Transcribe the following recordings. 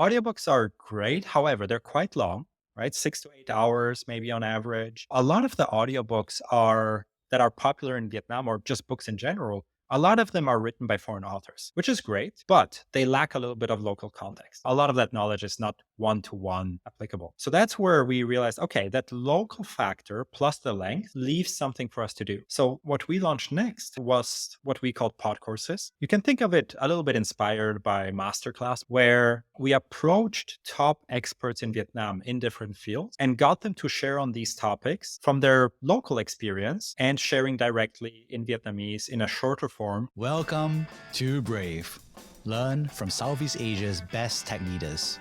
Audiobooks are great. However, they're quite long, right? 6 to 8 hours, maybe on average. A lot of the audiobooks are that are popular in Vietnam or just books in general. A lot of them are written by foreign authors, which is great, but they lack a little bit of local context. A lot of that knowledge is not one to one applicable. So that's where we realized, okay, that local factor plus the length leaves something for us to do. So what we launched next was what we called pod courses. You can think of it a little bit inspired by masterclass, where we approached top experts in Vietnam in different fields and got them to share on these topics from their local experience and sharing directly in Vietnamese in a shorter form. Welcome to Brave. Learn from Southeast Asia's best tech leaders.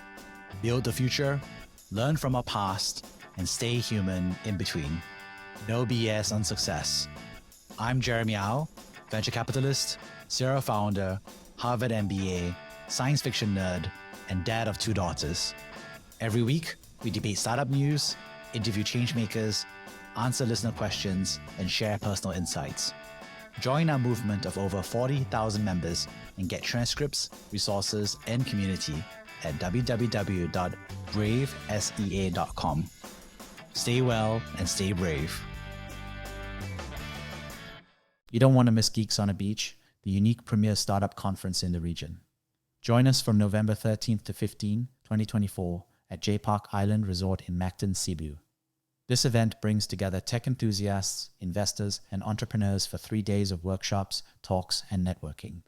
Build the future, learn from our past, and stay human in between. No BS on success. I'm Jeremy Au, venture capitalist, serial founder, Harvard MBA, science fiction nerd, and dad of 2 daughters. Every week, we debate startup news, interview changemakers, answer listener questions, and share personal insights. Join our movement of over 40,000 members and get transcripts, resources, and community at www.bravesea.com. Stay well and stay brave. You don't want to miss Geeks on a Beach, the unique premier startup conference in the region. Join us from November 13th to 15, 2024 at J Park Island Resort in Mactan, Cebu. This event brings together tech enthusiasts, investors, and entrepreneurs for 3 days of workshops, talks, and networking.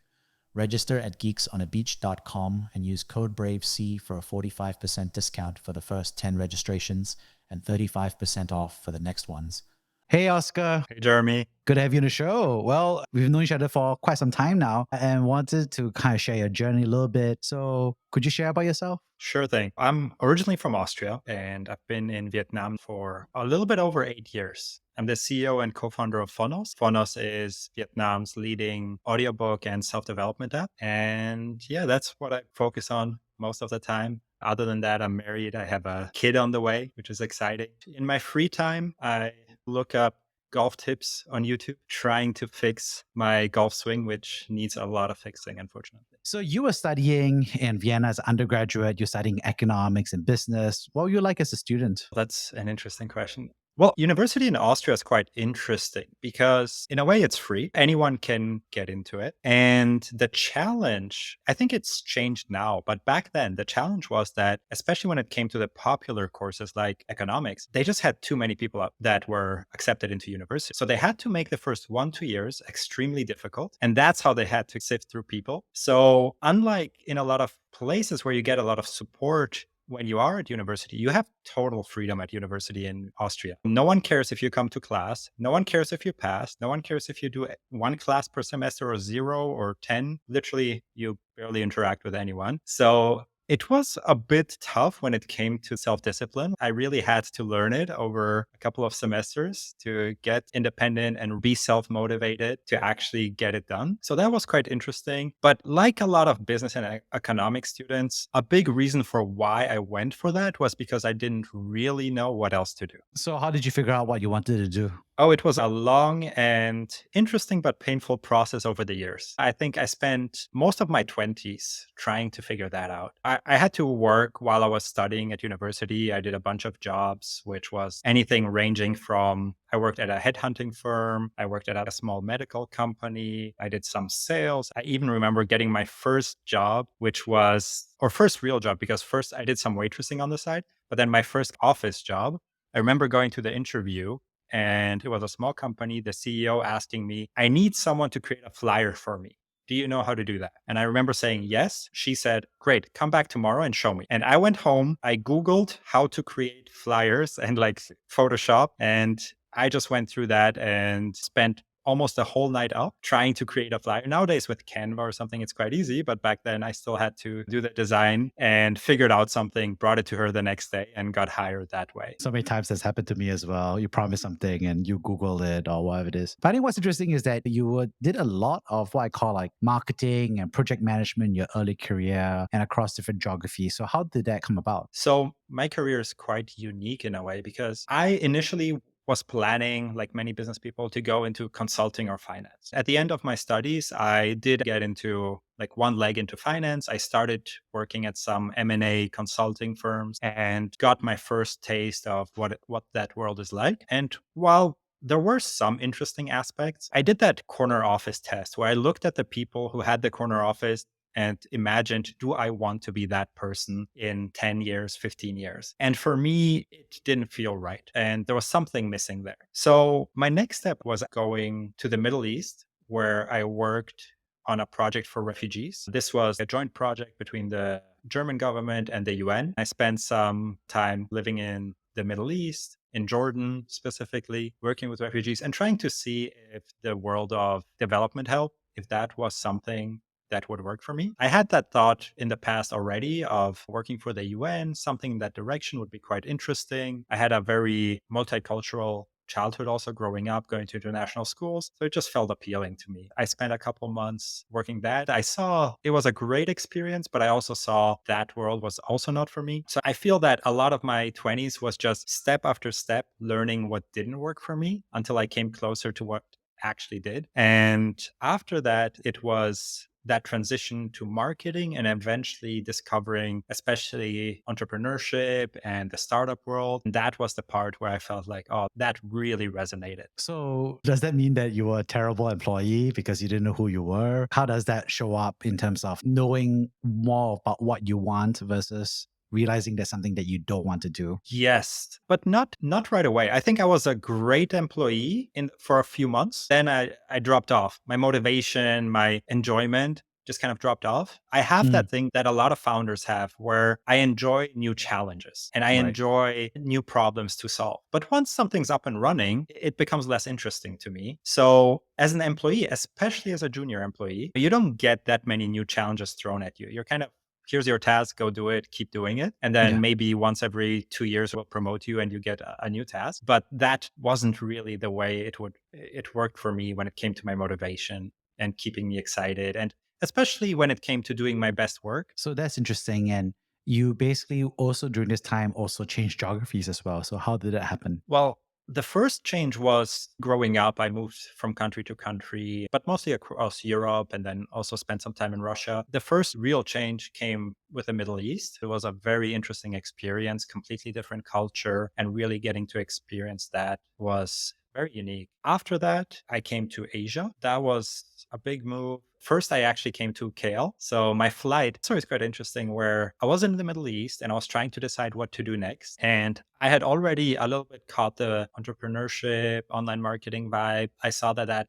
Register at geeksonabeach.com and use code BRAVEC for a 45% discount for the first 10 registrations and 35% off for the next ones. Hey, Oscar. Hey, Jeremy. Good to have you on the show. Well, we've known each other for quite some time now and wanted to kind of share your journey a little bit. So could you share about yourself? Sure thing. I'm originally from Austria and I've been in Vietnam for a little bit over 8 years. I'm the CEO and co-founder of Fonos. Fonos is Vietnam's leading audiobook and self-development app. And yeah, that's what I focus on most of the time. Other than that, I'm married. I have a kid on the way, which is exciting. In my free time, I look up golf tips on YouTube, trying to fix my golf swing, which needs a lot of fixing, unfortunately. So you were studying in Vienna as an undergraduate, you're studying economics and business. What were you like as a student? That's an interesting question. Well, university in Austria is quite interesting because in a way it's free. Anyone can get into it. And the challenge, I think it's changed now, but back then the challenge was that, especially when it came to the popular courses like economics, they just had too many people that were accepted into university. So they had to make the first 1-2 years extremely difficult. And that's how they had to sift through people. So unlike in a lot of places where you get a lot of support when you are at university, you have total freedom at university in Austria. No one cares if you come to class. No one cares if you pass. No one cares if you do 1 class per semester or 0 or 10. Literally, you barely interact with anyone. So it was a bit tough when it came to self-discipline. I really had to learn it over a couple of semesters to get independent and be self-motivated to actually get it done. So that was quite interesting. But like a lot of business and economics students, a big reason for why I went for that was because I didn't really know what else to do. So how did you figure out what you wanted to do? Oh, it was a long and interesting but painful process over the years. I think I spent most of my 20s trying to figure that out. I had to work while I was studying at university. I did a bunch of jobs, which was anything ranging from I worked at a headhunting firm. I worked at a small medical company. I did some sales. I even remember getting my first job, which was, or first real job, because first I did some waitressing on the side, but then my first office job, I remember going to the interview. And it was a small company. The CEO asking me, I need someone to create a flyer for me. Do you know how to do that? And I remember saying yes. She said, great, come back tomorrow and show me. And I went home. I Googled how to create flyers and like Photoshop. And I just went through that and spent almost a whole night up trying to create a flyer. Nowadays with Canva or something, it's quite easy. But back then I still had to do the design and figured out something, brought it to her the next day and got hired that way. So many times that's happened to me as well. You promise something and you Google it or whatever it is. But I think what's interesting is that you did a lot of what I call like marketing and project management in your early career and across different geographies. So how did that come about? So my career is quite unique in a way because I initially was planning, like many business people, to go into consulting or finance. At the end of my studies, I did get into like one leg into finance. I started working at some M&A consulting firms and got my first taste of what that world is like. And while there were some interesting aspects, I did that corner office test where I looked at the people who had the corner office and imagined, do I want to be that person in 10 years, 15 years? And for me, it didn't feel right. And there was something missing there. So my next step was going to the Middle East, where I worked on a project for refugees. This was a joint project between the German government and the UN. I spent some time living in the Middle East, in Jordan specifically, working with refugees and trying to see if the world of development help, if that was something that would work for me. I had that thought in the past already of working for the UN, something in that direction would be quite interesting. I had a very multicultural childhood also growing up, going to international schools. So it just felt appealing to me. I spent a couple months working that. I saw it was a great experience, but I also saw that world was also not for me. So I feel that a lot of my 20s was just step after step learning what didn't work for me until I came closer to what actually did. And after that, it was that transition to marketing and eventually discovering, especially entrepreneurship and the startup world. And that was the part where I felt like, oh, that really resonated. So, does that mean that you were a terrible employee because you didn't know who you were? How does that show up in terms of knowing more about what you want versus realizing there's something that you don't want to do? Yes, but not right away. I think I was a great employee in for a few months. Then I dropped off. My motivation, my enjoyment just kind of dropped off. I have Mm, that thing that a lot of founders have where I enjoy new challenges and I right. enjoy new problems to solve. But once something's up and running, it becomes less interesting to me. So, as an employee, especially as a junior employee, you don't get that many new challenges thrown at you. You're kind of here's your task, go do it, keep doing it. And then Yeah. maybe once every 2 years we'll promote you and you get a new task. But that wasn't really the way it worked for me when it came to my motivation and keeping me excited. And especially when it came to doing my best work. So that's interesting. And you basically also during this time also changed geographies as well. So how did that happen? Well, the first change was growing up. I moved from country to country, but mostly across Europe and then also spent some time in Russia. The first real change came with the Middle East. It was a very interesting experience, completely different culture, and really getting to experience that was very unique. After that, I came to Asia. That was a big move. First, I actually came to KL. So my flight, it's always quite interesting where I was in the Middle East and I was trying to decide what to do next. And I had already a little bit caught the entrepreneurship, online marketing vibe. I saw that had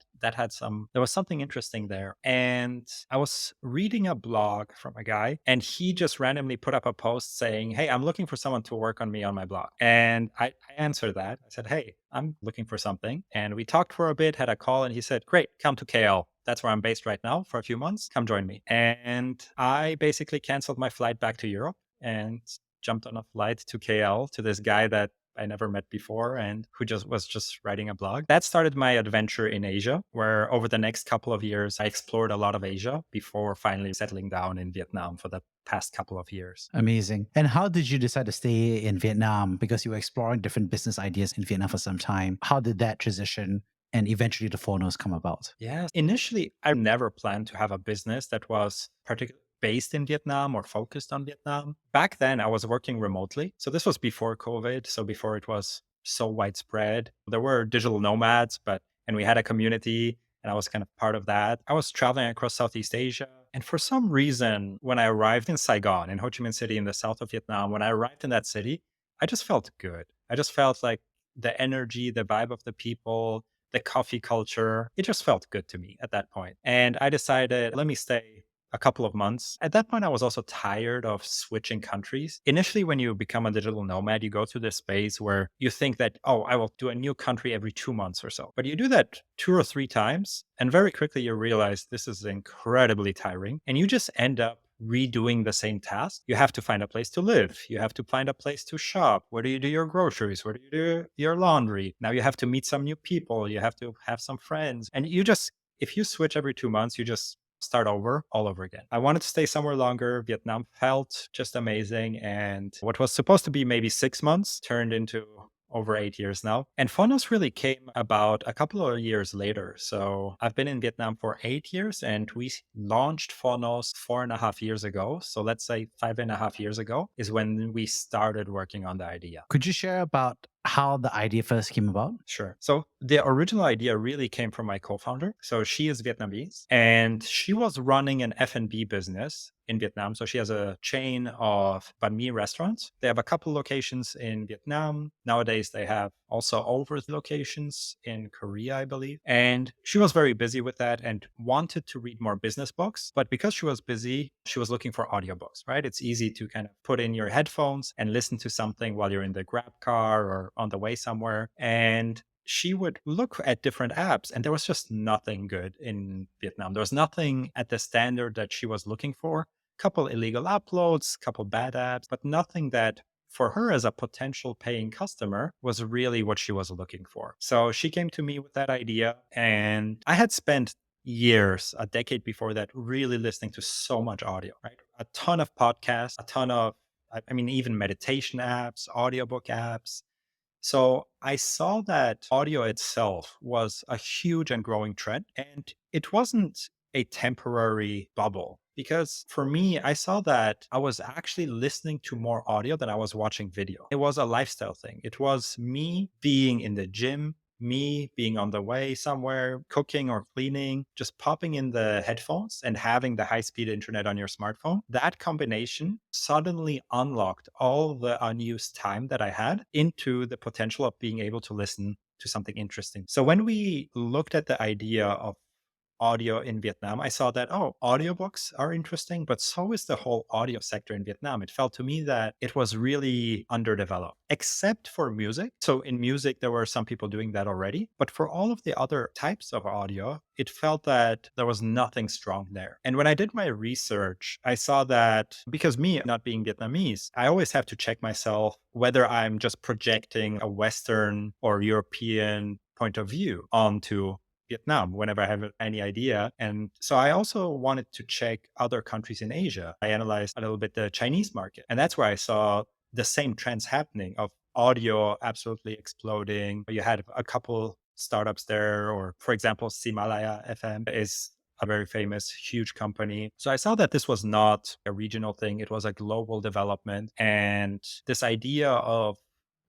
there was something interesting there. And I was reading a blog from a guy and he just randomly put up a post saying, "Hey, I'm looking for someone to work on me on my blog." And I answered that. I said, "Hey, I'm looking for something." And we talked for a bit, had a call, and he said, "Great, come to KL. That's where I'm based right now for a few months. Come join me." And I basically canceled my flight back to Europe and jumped on a flight to KL to this guy that I never met before and who just was just writing a blog. That started my adventure in Asia, where over the next couple of years, I explored a lot of Asia before finally settling down in Vietnam for the past couple of years. Amazing. And how did you decide to stay in Vietnam? Because you were exploring different business ideas in Vietnam for some time. How did that transition and eventually the Fonos come about? Yeah. Initially, I never planned to have a business that was particularly based in Vietnam or focused on Vietnam. Back then, I was working remotely. So this was before COVID. So before it was so widespread. There were digital nomads, and we had a community and I was kind of part of that. I was traveling across Southeast Asia. And for some reason, when I arrived in Saigon, in Ho Chi Minh City in the south of Vietnam, when I arrived in that city, I just felt good. I just felt like the energy, the vibe of the people, the coffee culture. It just felt good to me at that point. And I decided, let me stay a couple of months. At that point, I was also tired of switching countries. Initially, when you become a digital nomad, you go through this phase where you think that, oh, I will do a new country every 2 months or so. But you do that 2 or 3 times, and very quickly you realize this is incredibly tiring. And you just end up redoing the same task. You have to find a place to live. You have to find a place to shop. Where do you do your groceries? Where do you do your laundry? Now you have to meet some new people. You have to have some friends. And if you switch every 2 months, you just start over all over again. I wanted to stay somewhere longer. Vietnam felt just amazing. And what was supposed to be maybe 6 months turned into over 8 years now. And Fonos really came about a couple of years later. So I've been in Vietnam for 8 years and we launched Fonos 4.5 years ago. So let's say 5.5 years ago is when we started working on the idea. Could you share about how the idea first came about? Sure. So the original idea really came from my co-founder. So she is Vietnamese and she was running an F&B business in Vietnam. So she has a chain of banh mi restaurants. They have a couple locations in Vietnam. Nowadays, they have also over locations in Korea, I believe. And she was very busy with that and wanted to read more business books. But because she was busy, she was looking for audiobooks, right? It's easy to kind of put in your headphones and listen to something while you're in the Grab car or on the way somewhere. And she would look at different apps and there was just nothing good in Vietnam. There was nothing at the standard that she was looking for. Couple illegal uploads, couple bad apps, but nothing that for her as a potential paying customer was really what she was looking for. So she came to me with that idea and I had spent years, a decade before that, really listening to so much audio, right? A ton of podcasts, a ton of, I mean, even meditation apps, audiobook apps. So I saw that audio itself was a huge and growing trend, and it wasn't a temporary bubble. Because for me, I saw that I was actually listening to more audio than I was watching video. It was a lifestyle thing. It was me being in the gym, me being on the way somewhere, cooking or cleaning, just popping in the headphones and having the high speed internet on your smartphone. That combination suddenly unlocked all the unused time that I had into the potential of being able to listen to something interesting. So when we looked at the idea of audio in Vietnam, I saw that, oh, audiobooks are interesting, but so is the whole audio sector in Vietnam. It felt to me that it was really underdeveloped, except for music. So in music, there were some people doing that already. But for all of the other types of audio, it felt that there was nothing strong there. And when I did my research, I saw that because me not being Vietnamese, I always have to check myself whether I'm just projecting a Western or European point of view onto Vietnam whenever I have any idea. And so I also wanted to check other countries in Asia. I analyzed a little bit the Chinese market. And that's where I saw the same trends happening of audio absolutely exploding. You had a couple startups there, or for example, Simalaya FM is a very famous, huge company. So I saw that this was not a regional thing, it was a global development. And this idea of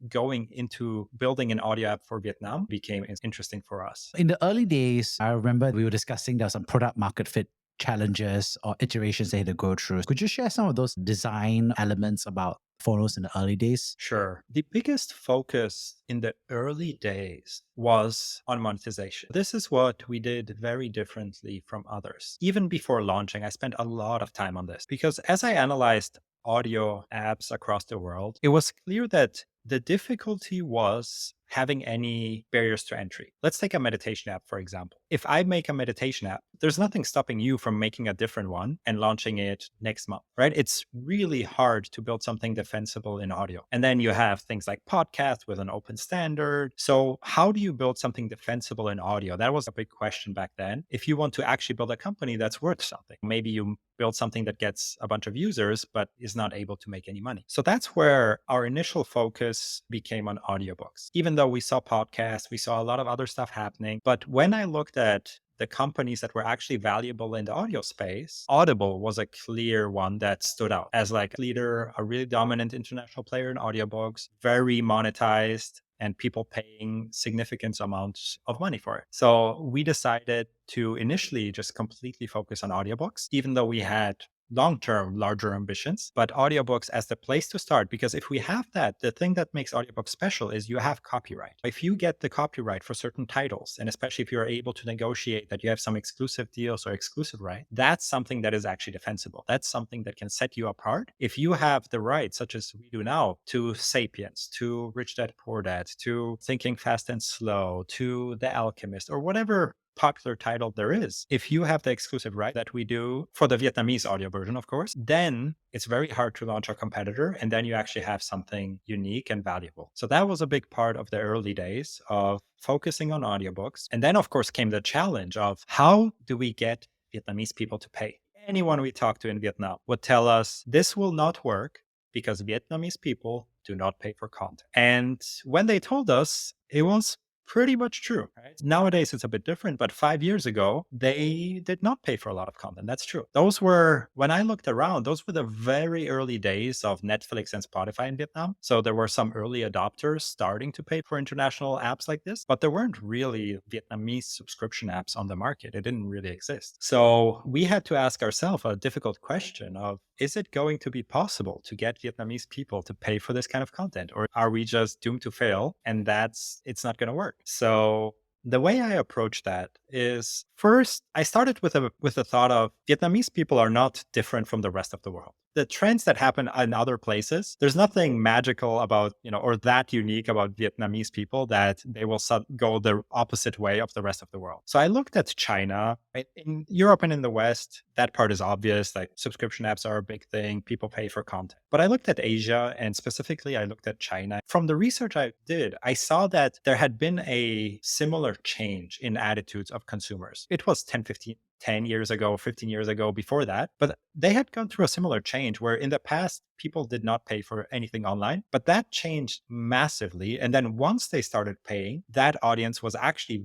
going into building an audio app for Vietnam became interesting for us. In the early days, I remember we were discussing there were some product market fit challenges or iterations they had to go through. Could you share some of those design elements about Phonos in the early days? Sure. The biggest focus in the early days was on monetization. This is what we did very differently from others. Even before launching, I spent a lot of time on this because as I analyzed audio apps across the world, it was clear that the difficulty was having any barriers to entry. Let's take a meditation app, for example. If I make a meditation app, there's nothing stopping you from making a different one and launching it next month, right? It's really hard to build something defensible in audio. And then you have things like podcasts with an open standard. So how do you build something defensible in audio? That was a big question back then. If you want to actually build a company that's worth something, maybe you build something that gets a bunch of users, but is not able to make any money. So that's where our initial focus became on audiobooks. Even though we saw podcasts, we saw a lot of other stuff happening. But when I looked at the companies that were actually valuable in the audio space, Audible was a clear one that stood out as like a leader, a really dominant international player in audiobooks, very monetized, and people paying significant amounts of money for it. So we decided to initially just completely focus on audiobooks, even though we had long-term larger ambitions, but audiobooks as the place to start. Because if we have that, the thing that makes audiobooks special is you have copyright. If you get the copyright for certain titles, and especially if you're able to negotiate that you have some exclusive deals or exclusive right, that's something that is actually defensible. That's something that can set you apart. If you have the right, such as we do now, to Sapiens, to Rich Dad Poor Dad, to Thinking Fast and Slow, to The Alchemist, or whatever popular title there is, if you have the exclusive right that we do for the Vietnamese audio version, of course, then it's very hard to launch a competitor. And then you actually have something unique and valuable. So that was a big part of the early days of focusing on audiobooks. And then, of course, came the challenge of how do we get Vietnamese people to pay? Anyone we talk to in Vietnam would tell us this will not work because Vietnamese people do not pay for content. And when they told us, it was pretty much true. Right? Nowadays, it's a bit different, but 5 years ago, they did not pay for a lot of content. That's true. Those were, when I looked around, those were the very early days of Netflix and Spotify in Vietnam. So there were some early adopters starting to pay for international apps like this, but there weren't really Vietnamese subscription apps on the market. It didn't really exist. So we had to ask ourselves a difficult question of, is it going to be possible to get Vietnamese people to pay for this kind of content? Or are we just doomed to fail and it's not going to work? So the way I approach that is, first, I started with a thought of Vietnamese people are not different from the rest of the world. The trends that happen in other places, there's nothing magical about, or that unique about Vietnamese people that they will go the opposite way of the rest of the world. So I looked at China. Right? In Europe and in the West, that part is obvious. Like subscription apps are a big thing. People pay for content. But I looked at Asia, and specifically I looked at China. From the research I did, I saw that there had been a similar change in attitudes of consumers. It was 10 years ago, 15 years ago, before that. But they had gone through a similar change where in the past, people did not pay for anything online, but that changed massively. And then once they started paying, that audience was actually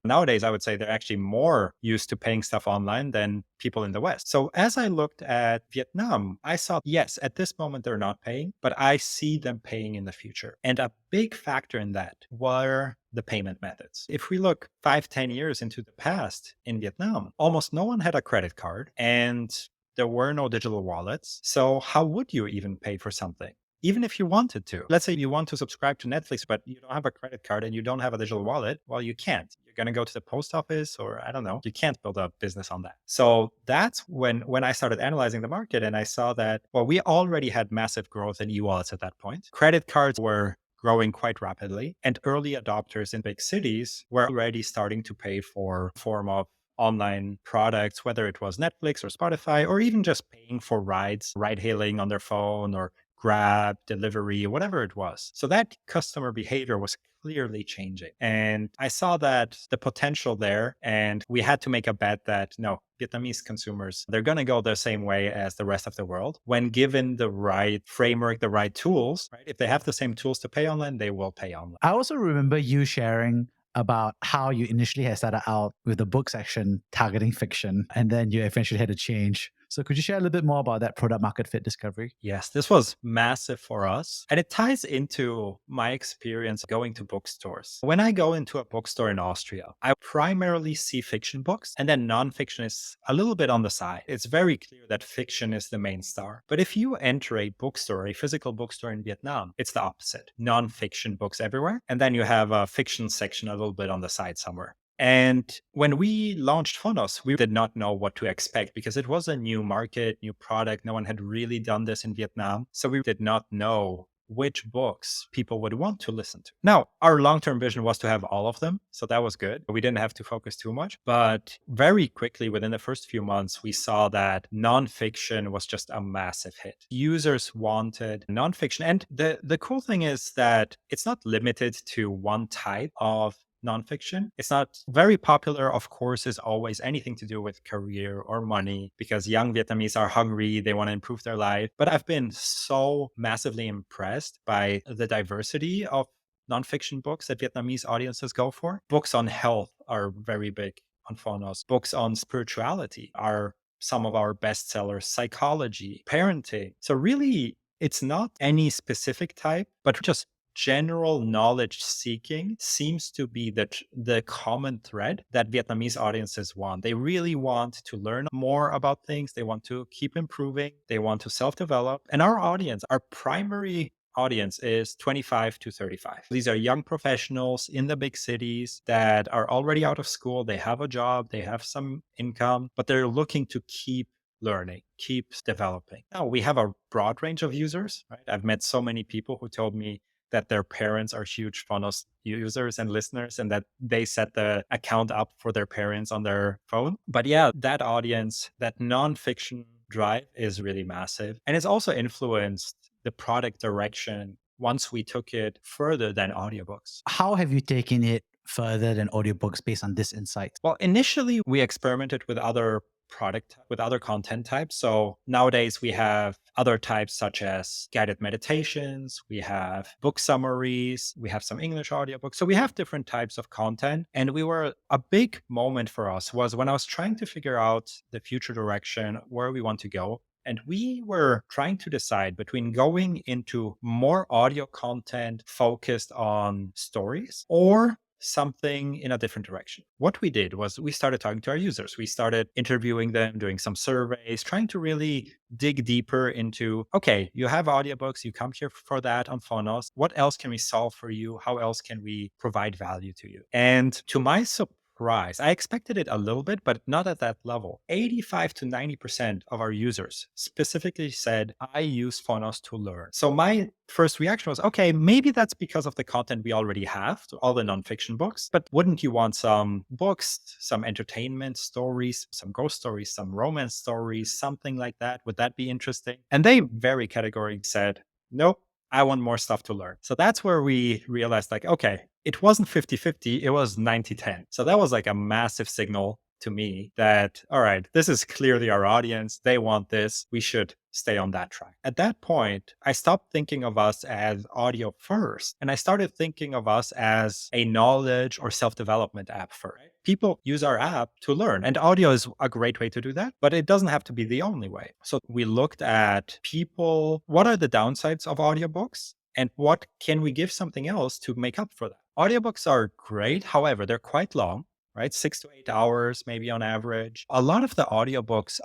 nowadays, I would say they're actually more used to paying stuff online than people in the West. So as I looked at Vietnam, I saw, yes, at this moment, they're not paying, but I see them paying in the future. And a big factor in that were the payment methods. If we look 5-10 years into the past in Vietnam, almost no one had a credit card and there were no digital wallets. So how would you even pay for something? Even if you wanted to. Let's say you want to subscribe to Netflix, but you don't have a credit card and you don't have a digital wallet. Well, you can't. You're going to go to the post office, or I don't know. You can't build a business on that. So that's when I started analyzing the market, and I saw that, well, we already had massive growth in e-wallets at that point. Credit cards were growing quite rapidly, and early adopters in big cities were already starting to pay for form of online products, whether it was Netflix or Spotify, or even just paying for ride hailing on their phone, or Grab, delivery, whatever it was. So that customer behavior was clearly changing. And I saw that the potential there, and we had to make a bet that no, Vietnamese consumers, they're going to go the same way as the rest of the world when given the right framework, the right tools, right? If they have the same tools to pay online, they will pay online. I also remember you sharing about how you initially had started out with the book section targeting fiction, and then you eventually had to change. So could you share a little bit more about that product market fit discovery? Yes, this was massive for us. And it ties into my experience going to bookstores. When I go into a bookstore in Austria, I primarily see fiction books, and then nonfiction is a little bit on the side. It's very clear that fiction is the main star. But if you enter a bookstore, a physical bookstore in Vietnam, it's the opposite. Nonfiction books everywhere. And then you have a fiction section a little bit on the side somewhere. And when we launched Fonos, we did not know what to expect because it was a new market, new product. No one had really done this in Vietnam. So we did not know which books people would want to listen to. Now, our long-term vision was to have all of them. So that was good. We didn't have to focus too much. But very quickly, within the first few months, we saw that nonfiction was just a massive hit. Users wanted nonfiction. And the cool thing is that it's not limited to one type of nonfiction. It's not very popular, of course, is always anything to do with career or money because young Vietnamese are hungry. They want to improve their life. But I've been so massively impressed by the diversity of nonfiction books that Vietnamese audiences go for. Books on health are very big on Phonos. Books on spirituality are some of our best sellers, psychology, parenting. So really, it's not any specific type, but just general knowledge seeking seems to be the common thread that Vietnamese audiences want. They really want to learn more about things. They want to keep improving. They want to self-develop. And our audience, our primary audience is 25 to 35. These are young professionals in the big cities that are already out of school. They have a job, they have some income, but they're looking to keep learning, keep developing. Now, we have a broad range of users, right? I've met so many people who told me that their parents are huge Phonos users and listeners and that they set the account up for their parents on their phone. But yeah, that audience, that nonfiction drive is really massive. And it's also influenced the product direction once we took it further than audiobooks. How have you taken it further than audiobooks based on this insight? Well, initially we experimented with other product with other content types. So nowadays we have other types such as guided meditations, we have book summaries, we have some English audiobooks. So we have different types of content. And we were a big moment for us was when I was trying to figure out the future direction, where we want to go. And we were trying to decide between going into more audio content focused on stories or something in a different direction. What we did was we started talking to our users. We started interviewing them, doing some surveys, trying to really dig deeper into, okay, you have audiobooks, you come here for that on Fonos. What else can we solve for you? How else can we provide value to you? And to my surprise, I expected it a little bit, but not at that level. 85 to 90% of our users specifically said, I use Fonos to learn. So my first reaction was, okay, maybe that's because of the content we already have, so all the nonfiction books, but wouldn't you want some books, some entertainment stories, some ghost stories, some romance stories, something like that? Would that be interesting? And they very categorically said, nope, I want more stuff to learn. So that's where we realized like, okay, it wasn't 50-50, it was 90-10. So that was like a massive signal to me that, all right, this is clearly our audience. They want this. We should stay on that track. At that point, I stopped thinking of us as audio first, and I started thinking of us as a knowledge or self-development app first. People use our app to learn, and audio is a great way to do that, but it doesn't have to be the only way. So we looked at people, what are the downsides of audiobooks? And what can we give something else to make up for that? Audiobooks are great. However, they're quite long, right? 6 to 8 hours, maybe on average. A lot of the audiobooks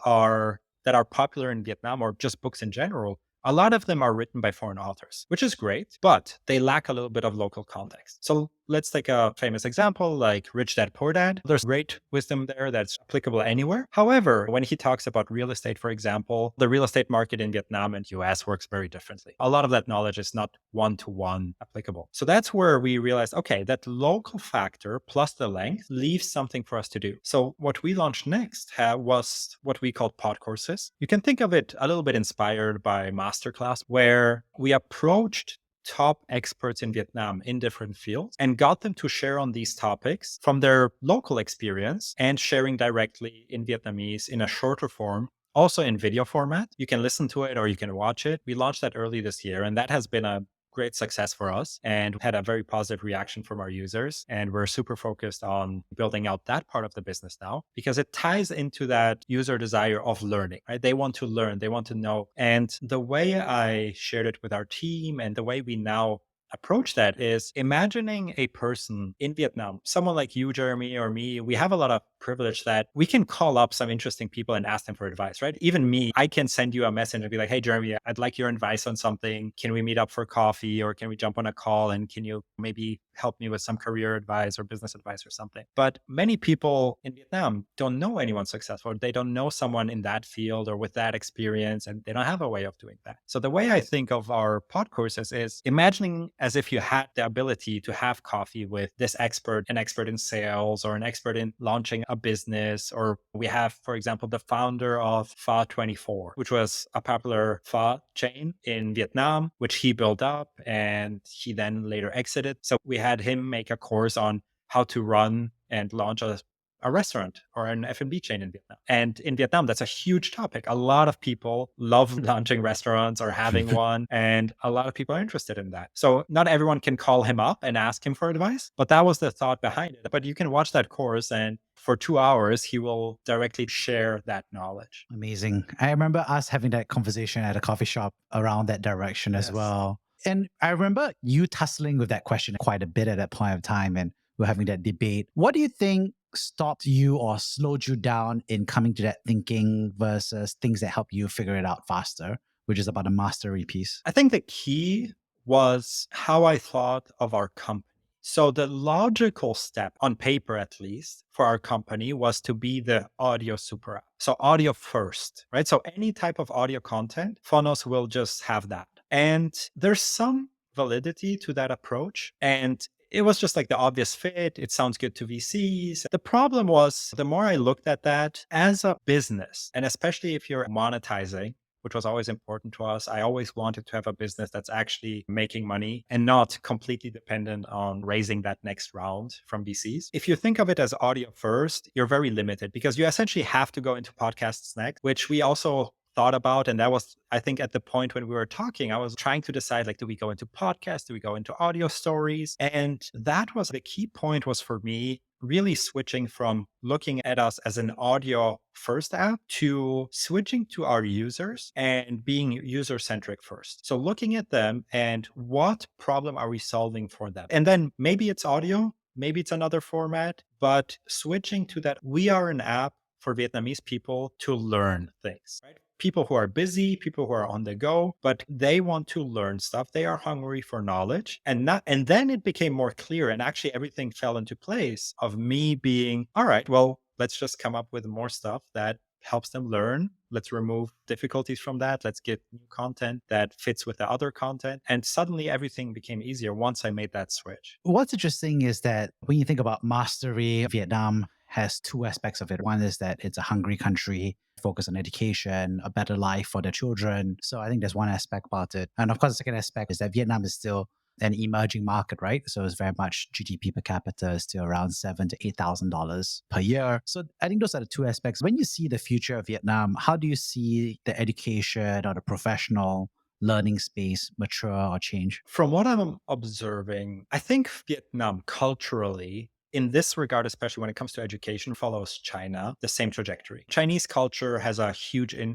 that are popular in Vietnam or just books in general, a lot of them are written by foreign authors, which is great, but they lack a little bit of local context. So let's take a famous example like Rich Dad Poor Dad. There's great wisdom there that's applicable anywhere. However, when he talks about real estate, for example, the real estate market in Vietnam and US works very differently. A lot of that knowledge is not one-to-one applicable. So that's where we realized, okay, that local factor plus the length leaves something for us to do. So what we launched next was what we called pod courses. You can think of it a little bit inspired by masterclass, where we approached top experts in Vietnam in different fields and got them to share on these topics from their local experience and sharing directly in Vietnamese in a shorter form, also in video format. You can listen to it or you can watch it. We launched that early this year, and that has been a great success for us and had a very positive reaction from our users. And we're super focused on building out that part of the business now because it ties into that user desire of learning, right? They want to learn, they want to know. And the way I shared it with our team and the way we now approach that is imagining a person in Vietnam, someone like you, Jeremy, or me. We have a lot of privilege that we can call up some interesting people and ask them for advice, right? Even me, I can send you a message and be like, hey, Jeremy, I'd like your advice on something. Can we meet up for coffee or can we jump on a call and can you maybe help me with some career advice or business advice or something? But many people in Vietnam don't know anyone successful. They don't know someone in that field or with that experience, and they don't have a way of doing that. So the way I think of our pod courses is imagining as if you had the ability to have coffee with this expert, an expert in sales or an expert in launching a business. Or we have, for example, the founder of E474, which was a popular pho chain in Vietnam, which he built up and he then later exited. So we had him make a course on how to run and launch a restaurant or an F&B chain in Vietnam. And in Vietnam, that's a huge topic. A lot of people love launching restaurants or having one, and a lot of people are interested in that. So not everyone can call him up and ask him for advice, but that was the thought behind it. But you can watch that course and for 2 hours, he will directly share that knowledge. Amazing. I remember us having that conversation at a coffee shop around that direction as well. And I remember you tussling with that question quite a bit at that point of time, and we're having that debate. What do you think stopped you or slowed you down in coming to that thinking versus things that help you figure it out faster, which is about a mastery piece? I think the key was how I thought of our company. So the logical step, on paper at least, for our company was to be the audio super app. So audio first, right? So any type of audio content, Phonos will just have that. And there's some validity to that approach. And it was just like the obvious fit. It sounds good to VCs. The problem was the more I looked at that as a business, and especially if you're monetizing, which was always important to us. I always wanted to have a business that's actually making money and not completely dependent on raising that next round from VCs. If you think of it as audio first, you're very limited because you essentially have to go into podcasts next, which we also thought about. And that was, I think, at the point when we were talking, I was trying to decide, like, do we go into podcasts? Do we go into audio stories? And that was the key point, was for me really switching from looking at us as an audio first app to switching to our users and being user centric first. So looking at them and what problem are we solving for them? And then maybe it's audio, maybe it's another format, but switching to that, we are an app for Vietnamese people to learn things, right? People who are busy, people who are on the go, but they want to learn stuff. They are hungry for knowledge. And then it became more clear. And actually everything fell into place of me being, all right, well, let's just come up with more stuff that helps them learn. Let's remove difficulties from that. Let's get new content that fits with the other content. And suddenly everything became easier once I made that switch. What's interesting is that when you think about mastery, Vietnam has two aspects of it. One is that it's a hungry country, focused on education, a better life for their children. So I think there's one aspect about it. And of course, the second aspect is that Vietnam is still an emerging market, right? So it's very much GDP per capita is still around $7,000 to $8,000 per year. So I think those are the two aspects. When you see the future of Vietnam, how do you see the education or the professional learning space mature or change? From what I'm observing, I think Vietnam culturally, in this regard, especially when it comes to education, follows China, the same trajectory. Chinese culture has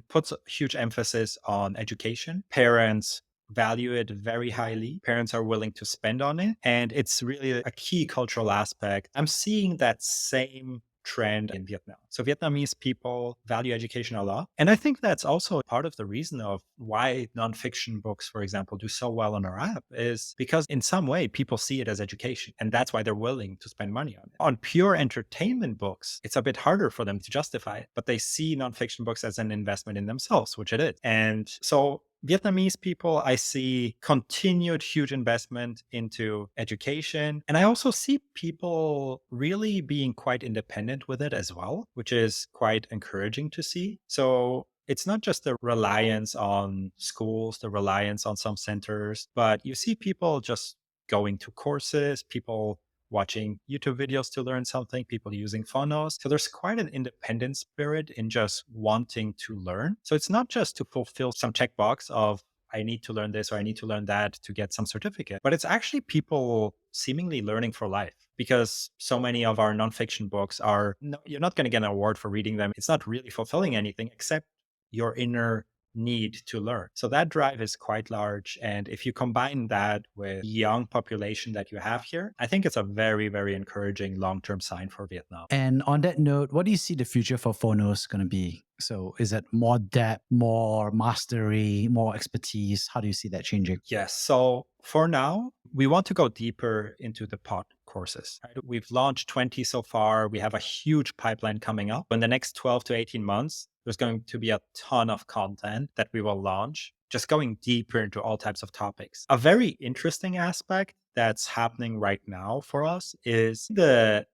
puts a huge emphasis on education. Parents value it very highly. Parents are willing to spend on it. And it's really a key cultural aspect. I'm seeing that same trend in Vietnam. So Vietnamese people value education a lot. And I think that's also part of the reason of why nonfiction books, for example, do so well on our app, is because in some way people see it as education. And that's why they're willing to spend money on it. On pure entertainment books, it's a bit harder for them to justify it, but they see nonfiction books as an investment in themselves, which it is. And so Vietnamese people, I see continued huge investment into education. And I also see people really being quite independent with it as well, which is quite encouraging to see. So it's not just the reliance on schools, the reliance on some centers, but you see people just going to courses, people watching YouTube videos to learn something, people using Fonos. So there's quite an independent spirit in just wanting to learn. So it's not just to fulfill some checkbox of, I need to learn this or I need to learn that to get some certificate, but it's actually people seemingly learning for life, because so many of our nonfiction books are, no, you're not going to get an award for reading them. It's not really fulfilling anything except your inner need to learn. So that drive is quite large. And if you combine that with the young population that you have here, I think it's a very, very encouraging long-term sign for Vietnam. And on that note, what do you see the future for Fonos going to be? So is it more depth, more mastery, more expertise? How do you see that changing? Yes. So for now, we want to go deeper into the pod courses. Right? We've launched 20 so far. We have a huge pipeline coming up. In the next 12 to 18 months, there's going to be a ton of content that we will launch, just going deeper into all types of topics. A very interesting aspect that's happening right now for us is the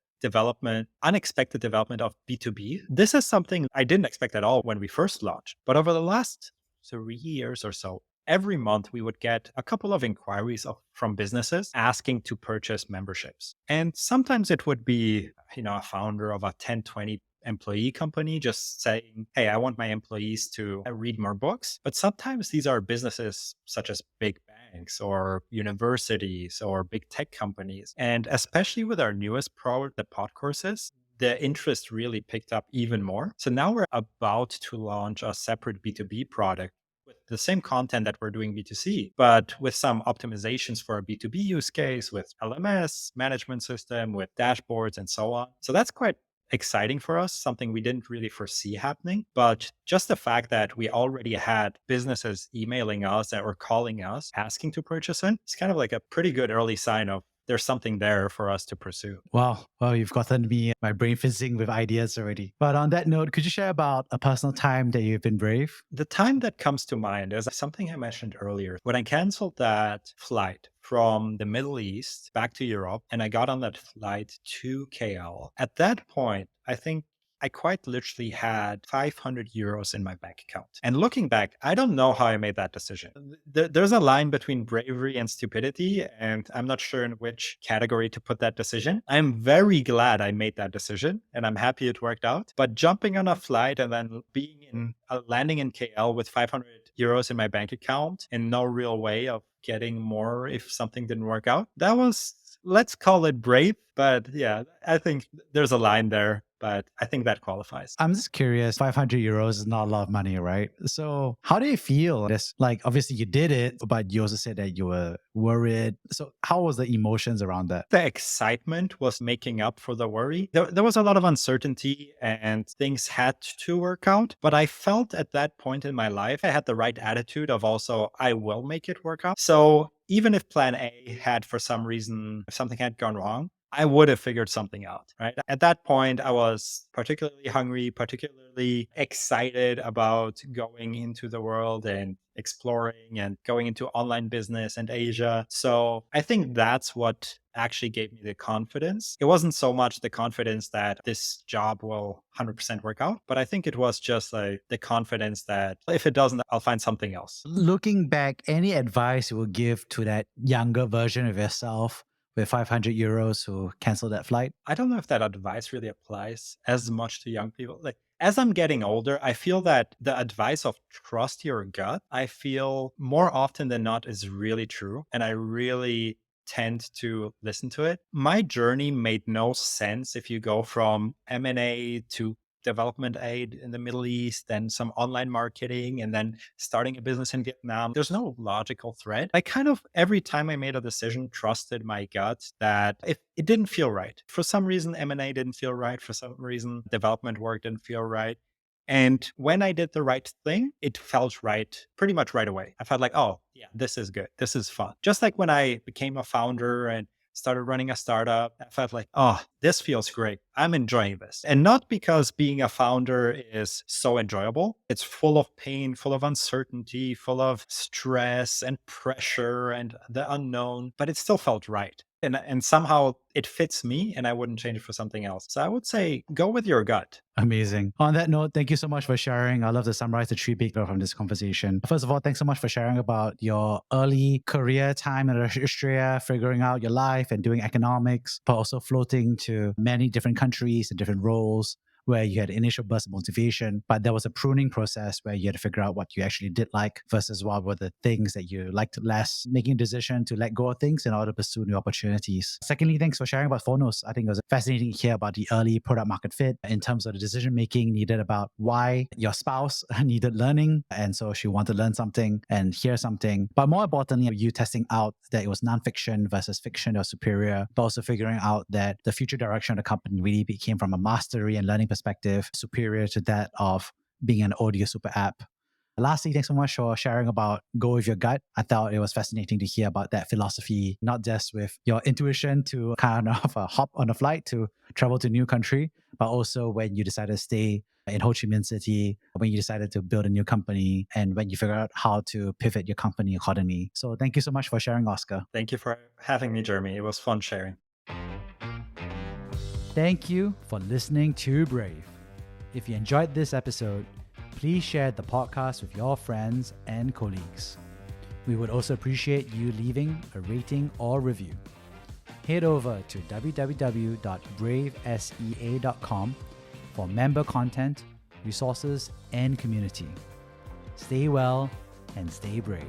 unexpected development of B2B. This is something I didn't expect at all when we first launched, but over the last 3 years or so, every month we would get a couple of inquiries from businesses asking to purchase memberships. And sometimes it would be, a founder of a 10, 20 employee company just saying, hey, I want my employees to read more books. But sometimes these are businesses such as big banks or universities or big tech companies. And especially with our newest product, the pod courses, the interest really picked up even more. So now we're about to launch a separate B2B product with the same content that we're doing B2C, but with some optimizations for a B2B use case, with LMS management system, with dashboards and so on. So that's quite exciting for us, something we didn't really foresee happening. But just the fact that we already had businesses emailing us or calling us asking to purchase it, it's kind of like a pretty good early sign of there's something there for us to pursue. Wow. Well, you've gotten me, my brain fizzing with ideas already. But on that note, could you share about a personal time that you've been brave? The time that comes to mind is something I mentioned earlier. When I canceled that flight from the Middle East back to Europe, and I got on that flight to KL. At that point, I think I quite literally had 500 euros in my bank account. And looking back, I don't know how I made that decision. There's a line between bravery and stupidity, and I'm not sure in which category to put that decision. I'm very glad I made that decision, and I'm happy it worked out. But jumping on a flight and then landing in KL with 500 euros in my bank account and no real way of getting more if something didn't work out, that was, let's call it brave. But yeah, I think there's a line there, but I think that qualifies. I'm just curious, 500 euros is not a lot of money, right? So how do you feel? This, like, obviously you did it, but you also said that you were worried. So how was the emotions around that? The excitement was making up for the worry. There was a lot of uncertainty and things had to work out. But I felt at that point in my life, I had the right attitude of also, I will make it work out. So even if plan A had, for some reason, if something had gone wrong, I would have figured something out, right? At that point, I was particularly hungry, particularly excited about going into the world and exploring and going into online business and Asia. So I think that's what actually gave me the confidence. It wasn't so much the confidence that this job will 100% work out, but I think it was just like the confidence that if it doesn't, I'll find something else. Looking back, any advice you will give to that younger version of yourself with 500 euros who canceled that flight? I don't know if that advice really applies as much to young people. Like, as I'm getting older, I feel that the advice of trust your gut, I feel more often than not is really true. And I really tend to listen to it. My journey made no sense if you go from M&A to development aid in the Middle East, then some online marketing, and then starting a business in Vietnam. There's no logical thread. I kind of, every time I made a decision, trusted my gut that if it didn't feel right, for some reason, M&A didn't feel right. For some reason, development work didn't feel right. And when I did the right thing, it felt right pretty much right away. I felt like, oh, yeah, this is good. This is fun. Just like when I became a founder and started running a startup, I felt like, oh, this feels great. I'm enjoying this. And not because being a founder is so enjoyable. It's full of pain, full of uncertainty, full of stress and pressure and the unknown, but it still felt right. And somehow it fits me and I wouldn't change it for something else. So I would say go with your gut. Amazing. On that note, thank you so much for sharing. I love to summarize the three big from this conversation. First of all, thanks so much for sharing about your early career time in Austria, figuring out your life and doing economics, but also floating to many different countries and different roles, where you had initial burst of motivation, but there was a pruning process where you had to figure out what you actually did like versus what were the things that you liked less, making a decision to let go of things in order to pursue new opportunities. Secondly, thanks for sharing about Fonos. I think it was fascinating to hear about the early product market fit in terms of the decision making needed about why your spouse needed learning. And so she wanted to learn something and hear something. But more importantly, you testing out that it was nonfiction versus fiction that was superior, but also figuring out that the future direction of the company really became from a mastery and learning perspective superior to that of being an audio super app. Lastly, thanks so much for sharing about go with your gut. I thought it was fascinating to hear about that philosophy, not just with your intuition to kind of hop on a flight to travel to a new country, but also when you decided to stay in Ho Chi Minh City, when you decided to build a new company, and when you figure out how to pivot your company accordingly. So thank you so much for sharing, Oscar. Thank you for having me, Jeremy. It was fun sharing. Thank you for listening to Brave. If you enjoyed this episode, please share the podcast with your friends and colleagues. We would also appreciate you leaving a rating or review. Head over to www.bravesea.com for member content, resources, and community. Stay well and stay brave.